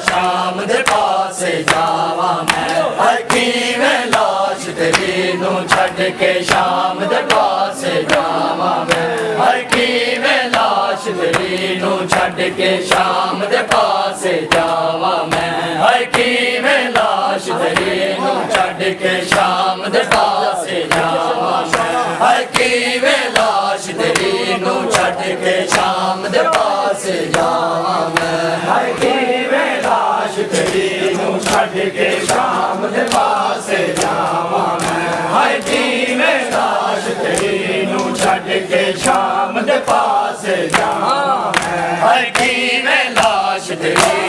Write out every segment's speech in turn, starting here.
शाम दे पासे जावा मैं किवें लाश तेरी नू छड्ड के शाम दे पासे जावा मैं किवें लाश तेरी नू छड्ड के शाम दे पासे जावा मैं किवें लाश तेरी नू छड्ड के शाम दे पासे जावा मैं किवें लाश तेरी नू छड्ड के शाम दे पासे जावा मैं किवें लाश तेरी नू छड्ड के शाम दे पासे जावा मैं किवें लाश तेरी नू छड्ड के शाम दे पासे जावा मैं किवें लाश तेरी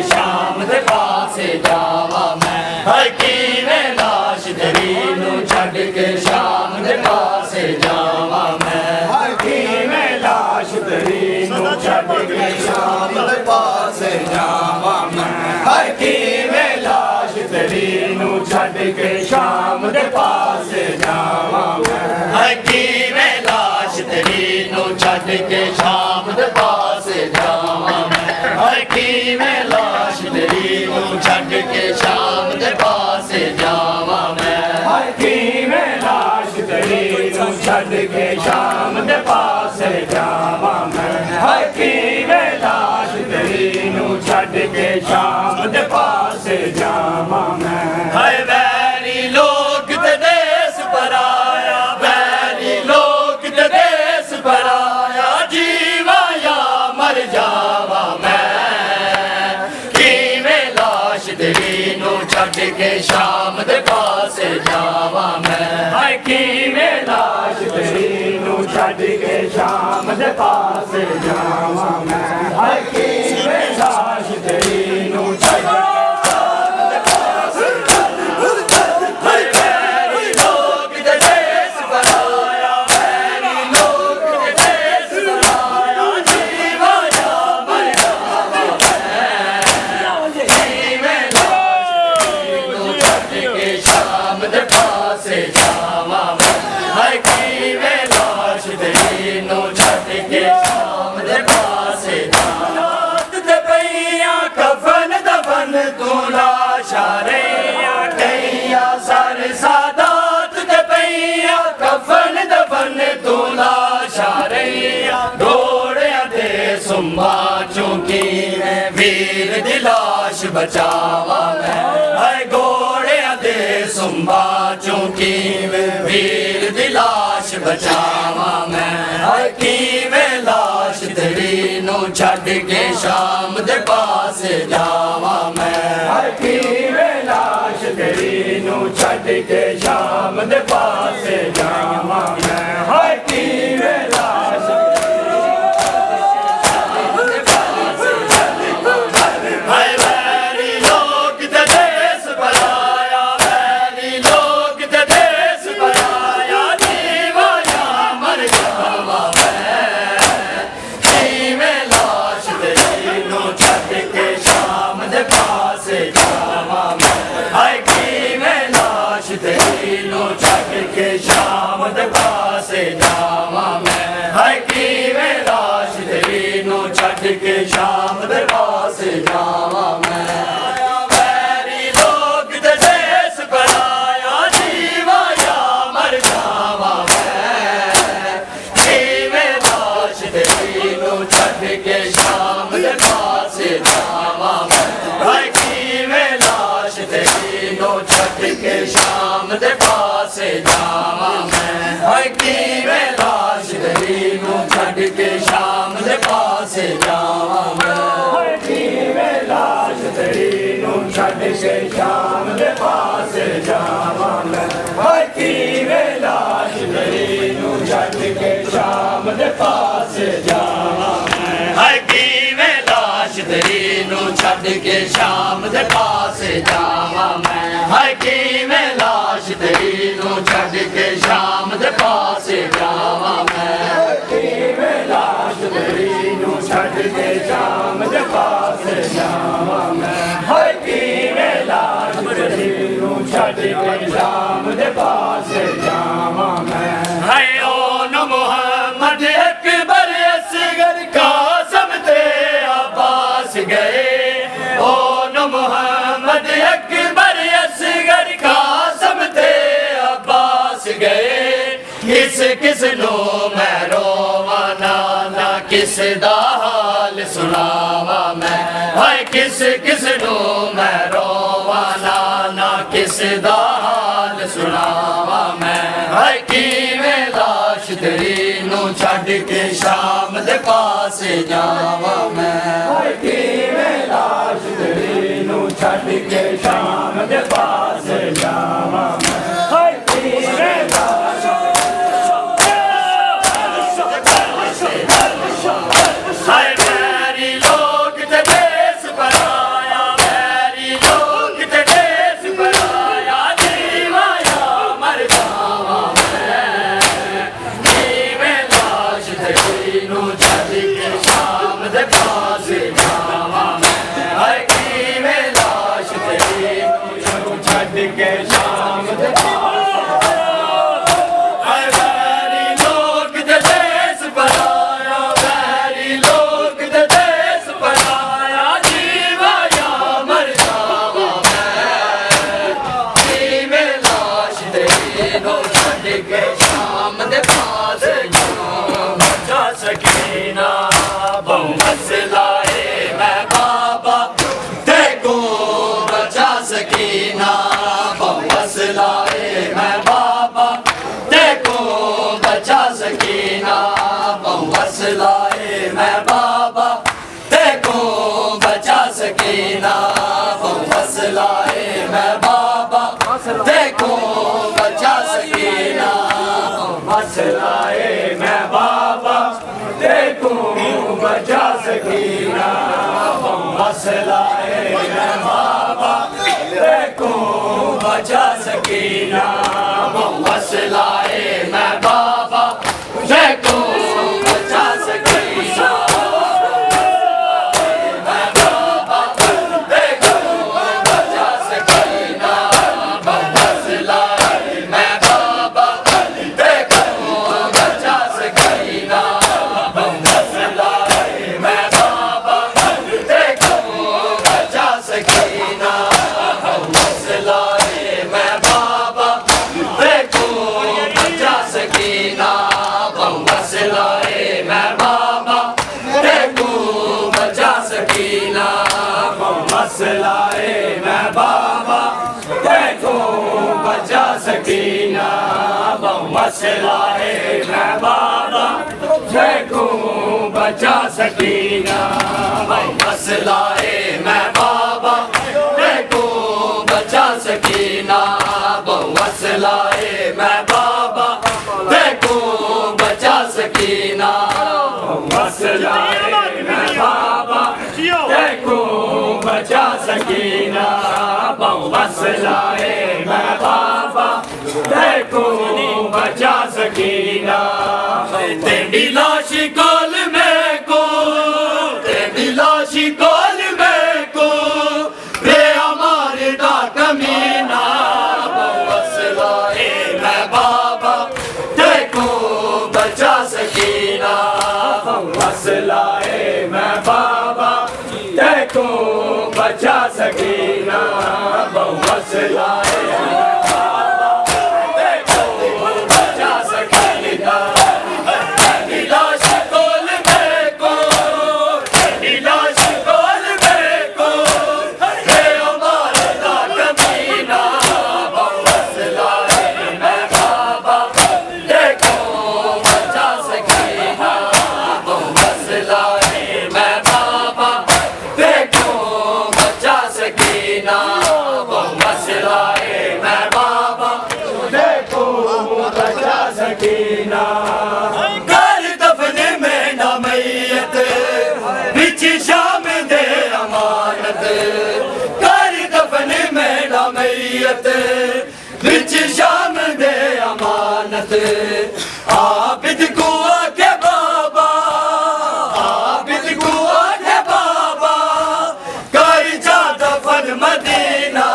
शाम दे पासे जावा मैं किवें लाश तेरी नू छड्ड के शाम दे पासे जावा मैं किवें लाश तेरी नू छड्ड के शाम दे पासे जावा मैं किवें लाश तेरी नू छड्ड के शाम दे पासे जावा मैं किवें लाश तेरी नू छड्ड के शाम दे पासे जावा मैं किवें लाश तेरी नू छड्ड के शाम दे पासे जावा मैं किवें लाश तेरी नू छड्ड के शाम दे पासे जावा मैं किवें लाश तेरी नू छड्ड के शाम दे पासे जावा मैं वैरी लोग ते देश पराया वैरी लोग ते देश पराया जीवा या मर जावा तेरी नू छड्ड के शाम दे पासे जावा मैं किवें लाश तेरी नू छड्ड के शाम दे पासे जावा मैं किवें लाश तेरी नू छड्ड चूंकि वीर दी लाश बचावा मैं घोड़िया दे सुंबा चूंकि वीर दी लाश बचावा मैं किवें लाश तेरी नू छड्ड के शाम दे पासे जावा मैं किवें लाश तेरी नू छड्ड के शाम दे पासे जावा मैं किवें लाश शाम दे पासे जावा मैं हाय की मैं लाश तेरी नू छड़ के शाम दे पासे जावा मैं हाय की मैं लाश तेरी नू छड़ के शाम दे पासे जावा मैं वैरी लोग ते देस बनाया जीवा या मर जावा मैं की मैं लाश तेरी नू छड़ के शाम दे पासे जावा मैं हाय की मैं लाश तेरी नू छड़ के शाम दे पासे जावा मैं हाय की मैं लाश तेरी नू छड़ के शाम दे पासे जावा मैं हाय की मैं लाश तेरी नू छड़ के शाम दे पासे जावा मैं हाय की मैं लाश तेरी नू छड़ के शाम दे पासे जावा मैं हाय की मैं लाश तेरी नू छड़ के शाम दे पासे जावा मैं हाय की मैं लाश तेरी नू छड़ के शाम दे पासे जावा मैं हाय की मैं लाश तेरी नू छड़ के शाम दे पासे जावा मैं हाय की मैं लाश तेरी नू छड़ के शाम दे पासे जावा मैं हाय ओ न मोहम्मद अकबर असगर कासम ते अब्बास गए ओ न मोहम्मद अकबर असगर कासम ते अब्बास गए किस नो मैं रोवा ना किस दा हाल सुनावा मैं हाय किस नो मैं रोवा ना किस दा हाल सुनावा मैं हाय की मैं लाश तेरी नू छड़ के शाम दे पासे जावा मैं हाय की मैं लाश तेरी नू छड़ के शाम दे पासे जावा मैं हाय की मैं लाश हाय मेरी लोग ते देश बनाया मेरी लोग ते देश बनाया जीवा या मर जावा मैं की मैं लाश तेरी नू छड़ के शाम दे पासे जावा मैं हाय की मैं लाश तेरी नू छड़ के शाम दे पासे हाय मेरी लोग ते देश बनाया मेरी लोग ते देश बनाया जीवा या मर जावा मैं की मैं लाश तेरी नू छड़ के शाम दे पासे जावा बचा सकीना बहु मसलाए मैं बाबा देखो बचा सकीना बहु मसलाए मैं बाबा देखो बचा सकीना बहु मसलाए मैं बाबा देखो बचा सकीना बहु मसलाए मैं बाबा देखो बचा सकीना बहु मसलाए मैं बाबा देखो बचा सकीना बहु मसलाए मैं बाबा देखो बचा सकीना बहु मसलाए मैं बाबा देखो बचा सकीना मैं बाबा देखो बचा सकीना बहु मसलाए मैं बाबा देखो बचा सकीना बहु मसलाए मैं बाबा देखो बचा सकीना बहु मसलाए मैं बाबा देखो बचा सकीना बहु मसलाए मैं बाबा देखो बचा सकीना बहु मसलाए मैं बाबा देखो बचा सकीना बहु मसलाए मैं बाबा देखो बचा सकीना बहु मसलाए मैं बाबा देखो बचा सकीना बहु मसलाए मैं बाबा देखो बचा सकीना बहु मसलाए मैं बाबा देखो बचा सकीना बहु मसलाए मैं बाबा देखो बचा सकीना तेरी लाश कोल में को तेरी लाश कोल में को रे हमारे बहु मसलाए बाबा देखो बचा सकीना नीलाश कोल में को नीलाश कोल में को हे हमारे दा कमीना बहु मसलाए मैं बाबा देखो बचा सकीना बहु मसलाए मैं बाबा देखो बचा सकीना बहु मसलाए मैं बाबा देखो बचा सकीना घर दफन में न मैयत बिच शाम दे अमानत घर दफन में न मैयत बिच शाम दे अमानत आबिद को आके बाबा आबिद को आके बाबा कर जा दफन मदीना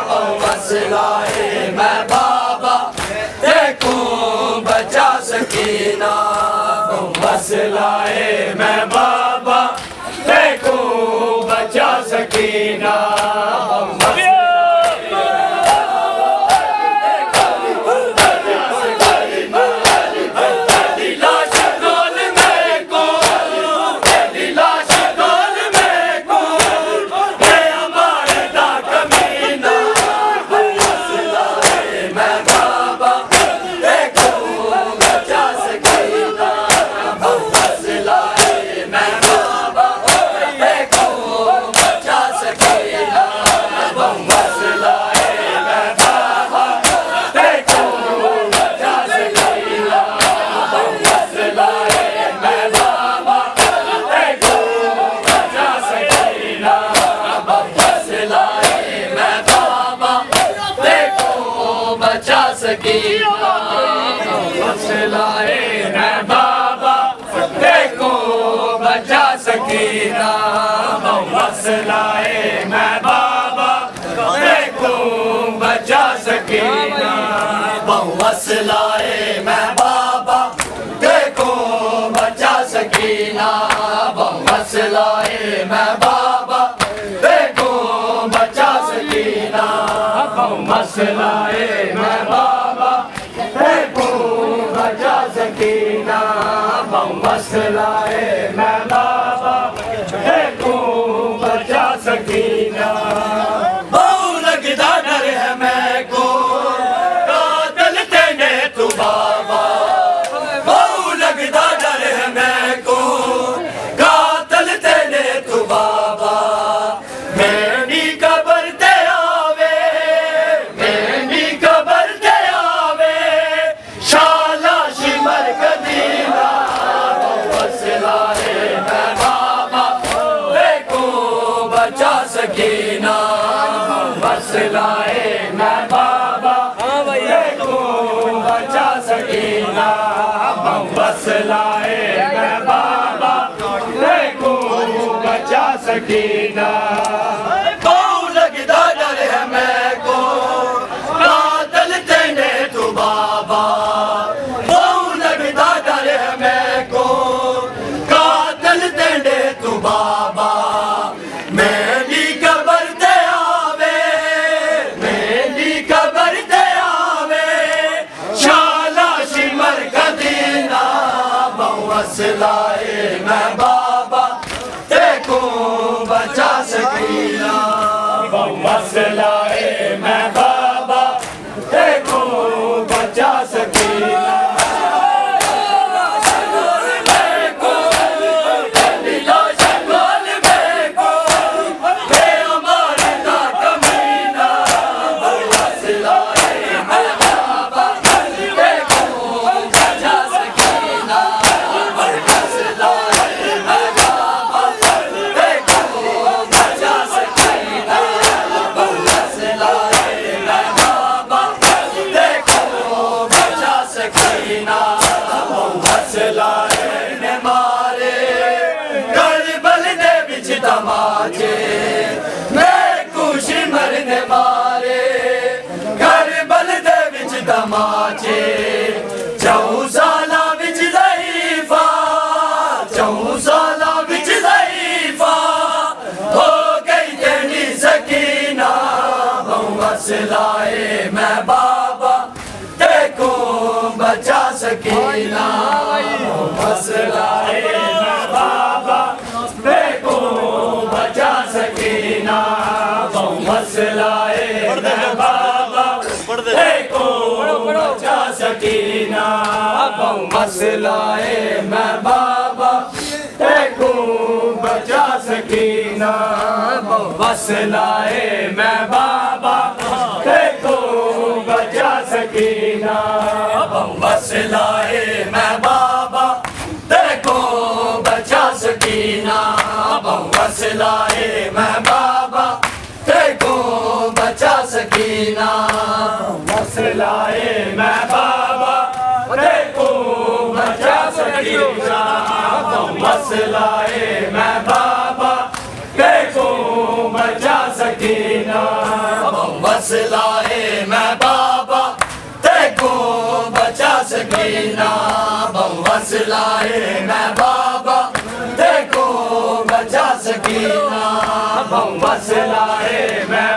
बहु मसलाए मैं बाबा देखो बचा सकीना बहु मसलाए मैं बाबा देखो बचा सकीना बहु नीलाश कोल में को नीलाश कोल में को हे हमारे दा कमीना मसलाए मैं बाबा देखो बचा सकीना बहु मसलाए मैं बाबा देखो बचा सकीना बहु मसलाए मैं बाबा देखो बचा सकीना बहु मसलाए मैं बाबा देखो बचा सकीना बहु मसलाए मैं बाबा देखो बचा सकीना बहु मसलाए मैं बाबा देखो बचा सकीना बहु मसलाए मैं बाबा देखो बचा सकीना बहु मसलाए मैं बाबा देखो बचा सकीना बहु मसलाए मैं बाबा देखो बचा सकीना बहु मसलाए मैं बाबा देखो बचा सकीना बहु मसलाए मैं बाबा देखो बचा सकीना बहु लगदा डर है मैं को कातल तेने तू बाबा बहु लगदा डर है मैं को कातल तेने तू बाबा मेरी कबर ते आवे मेरी कबर ते आवे शाला शिमर कदीना बहु मसलाए मैं बाबा देखो बचा सकीना बहु मसलाए मैं बाबा देखो बचा सकीना बहु मसलाए मैं बाबा देखो बचा सकीना बहु लगदा डर है मैं को कातल तेने तू बाबा बहु लगदा डर है मैं को कातल तेने तू बाबा मेरी कबर ते आवे मेरी कबर ते आवे शाला शिमर कदीना बहु मसलाए मैं बाबा देखो बचा सकीना बहु मसलाए मैं बाबा देखो बचा सकीना नीलाश कोल में को हे हमारे दा कमीना बहु मसलाए मैं बाबा देखो बचा सकीना बहु मसलाए मैं बाबा देखो बचा सकीना बहु मसलाए मैं बाबा देखो बचा सकीना मसलाए मैं बाबा देखो बचा सकीना मसलाए मैं बाबा देखो बचा सकीना मसलाए मैं बाबा देखो बचा सकीना मसलाए मैं बाबा देखो बचा सकीना मसलाए मैं बाबा देखो बचा सकीना मसलाए मैं बाबा देखो बचा सकीना मसलाए मैं बाबा देखो बचा सकीना मसलाए मैं बाबा देखो बचा सकीना मसलाए मैं बाबा देखो बचा सकीना मसलाए मैं बाबा देखो बचा सकीना मसलाए मैं